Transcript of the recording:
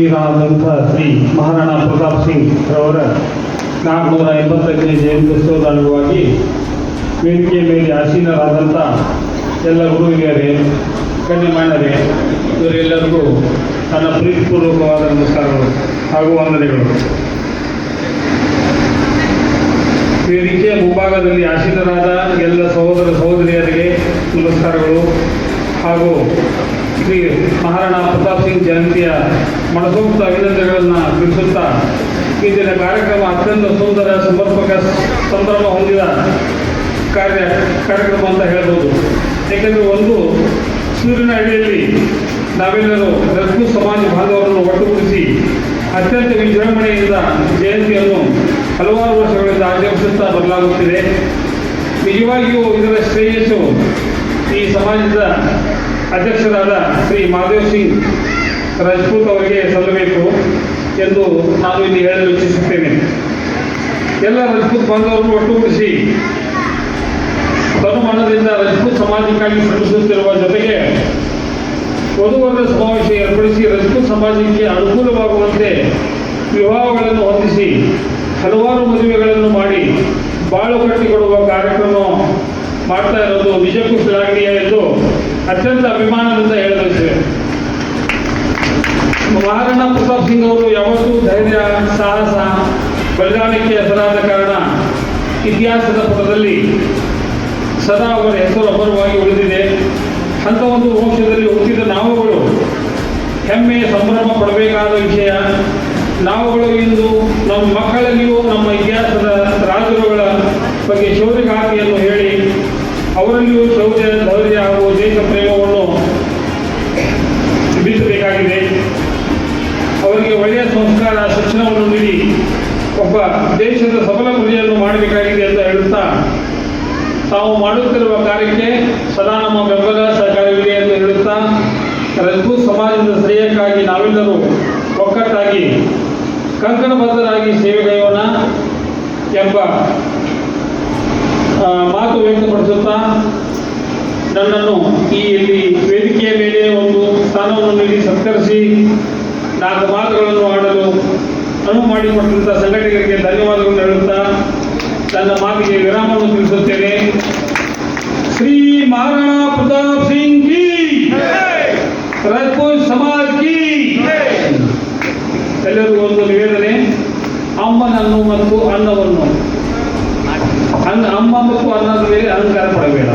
ಶ್ರೀರಾದಂಥ ಶ್ರೀ ಮಹಾರಾಣಾ ಪ್ರತಾಪ್ ಸಿಂಗ್ ರವರ 485ನೇ ಜಯಂತ್ಯುತ್ಸವದ ಅಂಗವಾಗಿ ವೇದಿಕೆ ಮೇಲೆ ಆಸೀನರಾದಂಥ ಎಲ್ಲ ಗುರುಹಿರಿಯರೇ, ಗಣ್ಯಮಾನ್ಯರೇ, ಇವರೆಲ್ಲರಿಗೂ ನನ್ನ ಪ್ರೀತಿಪೂರ್ವಕವಾದ ನಮಸ್ಕಾರಗಳು ಹಾಗೂ ವಂದನೆಗಳು. ವೇದಿಕೆಯ ಮುಂಭಾಗದಲ್ಲಿ ಆಸೀನರಾದ ಎಲ್ಲ ಸಹೋದರ ಸಹೋದರಿಯರಿಗೆ ನಮಸ್ಕಾರಗಳು ಹಾಗೂ ಶ್ರೀ ಮಹಾರಾಣಾ ಪ್ರತಾಪ್ ಸಿಂಗ್ ಜಯಂತಿಯ ಮನಸೋಕ್ತ ಅಭಿನಂದನೆಗಳನ್ನು ತಿಳಿಸುತ್ತಾ, ಇಂದಿನ ಕಾರ್ಯಕ್ರಮ ಅತ್ಯಂತ ಸುಂದರ ಸಮರ್ಪಕ ಸಂಭ್ರಮ ಹೊಂದಿದ ಕಾರ್ಯಕ್ರಮ ಅಂತ ಹೇಳ್ಬೋದು. ಏಕೆಂದರೆ ಒಂದು ಸೂರ್ಯನ ಅಡಿಯಲ್ಲಿ ನಾವೆಲ್ಲರೂ ರಜಪೂತ್ ಸಮಾಜ ಬಾಂಧವರನ್ನು ಒಟ್ಟುಗೂಡಿಸಿ ಅತ್ಯಂತ ವಿಜೃಂಭಣೆಯಿಂದ ಜಯಂತಿಯನ್ನು ಹಲವಾರು ವರ್ಷಗಳಿಂದ ಆಚರಿಸುತ್ತಾ ಬದಲಾಗುತ್ತಿದೆ. ನಿಜವಾಗಿಯೂ ಇದರ ಶ್ರೇಯಸ್ಸು ಈ ಸಮಾಜದ ಅಧ್ಯಕ್ಷರಾದ ಶ್ರೀ ಮಹಾದೇವ್ ಸಿಂಗ್ ರಜಪೂತ್ ಅವರಿಗೆ ಸಲ್ಲಬೇಕು ಎಂದು ನಾನು ಇಲ್ಲಿ ಹೇಳಲು ಇಚ್ಛಿಸುತ್ತೇನೆ. ಎಲ್ಲ ರಜಪೂತ್ ಬಾಂಧವರನ್ನು ಒಟ್ಟುಗೂಡಿಸಿ ತನುಮನದಿಂದ ರಜಪೂತ್ ಸಮಾಜಕ್ಕಾಗಿ ಶ್ರಮಿಸುತ್ತಿರುವ ಜೊತೆಗೆ ವಧುವರ್ಗ ಸಮಾವೇಶ ಏರ್ಪಡಿಸಿ ರಜಪೂತ್ ಸಮಾಜಕ್ಕೆ ಅನುಕೂಲವಾಗುವಂತೆ ವಿವಾಹಗಳನ್ನು ಹೊಂದಿಸಿ ಹಲವಾರು ಮದುವೆಗಳನ್ನು ಮಾಡಿ ಬಾಳು ಕಟ್ಟಿಕೊಡುವ ಕಾರ್ಯಕ್ರಮ ಮಾಡ್ತಾ ಇರೋದು ನಿಜಕ್ಕೂ ಶ್ಲಾಘನೀಯ ಎಂದು ಅತ್ಯಂತ ಅಭಿಮಾನದಿಂದ ಹೇಳಬಯಸಿದೆ. ಮಹಾರಾಣಾ ಪ್ರತಾಪ್ ಸಿಂಗ್ ಅವರು ಯಾವತ್ತೂ ಧೈರ್ಯ, ಸಾಹಸ, ಬಲಿದಾನಕ್ಕೆ ಹೆಸರಾದ ಕಾರಣ ಇತಿಹಾಸದ ಪುಟದಲ್ಲಿ ಸದಾ ಅವರ ಹೆಸರು ಅಮರವಾಗಿ ಉಳಿದಿದೆ. ಅಂಥ ಒಂದು ವಂಶದಲ್ಲಿ ಹುಟ್ಟಿದ ನಾವುಗಳು ಹೆಮ್ಮೆ, ಸಂಭ್ರಮ ಪಡಬೇಕಾದ ವಿಷಯ. ನಾವುಗಳು ಇಂದು ನಮ್ಮ ಮಕ್ಕಳಲ್ಲಿಯೂ ನಮ್ಮ ಇತಿಹಾಸದ ರಾಜರುಗಳ ಬಗ್ಗೆ ಶೌರ್ಯಗಾಥೆಯನ್ನು ಹೇಳಿ ಅವರಲ್ಲಿಯೂ ಶೌರ್ಯ, ಧೈರ್ಯ ಹಾಗೂ ದೇಶ ಪ್ರೇಮವನ್ನು ಬಿತ್ತಬೇಕಾಗಿದೆ. ಅವರಿಗೆ ಒಳ್ಳೆಯ ಸಂಸ್ಕಾರ, ಶಿಕ್ಷಣವನ್ನು ನೀಡಿ ಒಬ್ಬ ದೇಶದ ಸಬಲ ಪ್ರಜೆಯನ್ನು ಮಾಡಬೇಕಾಗಿದೆ ಅಂತ ಹೇಳುತ್ತಾ, ತಾವು ಮಾಡುತ್ತಿರುವ ಕಾರ್ಯಕ್ಕೆ ಸದಾ ನಮ್ಮ ಬೆಂಬಲ ಸಹಕಾರವಿದೆ ಎಂದು ಹೇಳುತ್ತಾ, ರಜಪೂತ್ ಸಮಾಜದ ಶ್ರೇಯಕ್ಕಾಗಿ ನಾವೆಲ್ಲರೂ ಒಗ್ಗಟ್ಟಾಗಿ ಕಂಕಣಬದ್ಧರಾಗಿ ಸೇವೆಗೈಯೋಣ ಎಂಬ ಮಾತು ವ್ಯಕ್ತಪಡಿಸುತ್ತಾ, ನನ್ನನ್ನು ಇಲ್ಲಿ ವೇದಿಕೆಯ ಮೇಲೆ ಒಂದು ಸ್ಥಾನವನ್ನು ನೀಡಿ ಸತ್ಕರಿಸಿ 4 ಮಾತುಗಳನ್ನು ಆಡಲು ಅನುವು ಮಾಡಿಕೊಟ್ಟಂಥ ಸಂಘಟಕರಿಗೆ ಧನ್ಯವಾದಗಳನ್ನು ಹೇಳುತ್ತಾ ನನ್ನ ಮಾತಿಗೆ ವಿರಾಮವನ್ನು ತಿಳಿಸುತ್ತೇನೆ. ಶ್ರೀ ಮಹಾರಾಣಾ ಪ್ರತಾಪ್ ಸಿಂಗ್ ಕಿ, ರಜಪೂತ್ ಸಮಾಜ್ ಕಿ. ಎಲ್ಲರಿಗೂ ಒಂದು ನಿವೇದನೆ: ಅಮ್ಮನನ್ನು ಮತ್ತು ಅನ್ನವನ್ನು, ಅಮ್ಮ ಮತ್ತು ಅನ್ನದ ಮೇಲೆ ಅಹಂಕಾರ ಪಡಬೇಡ.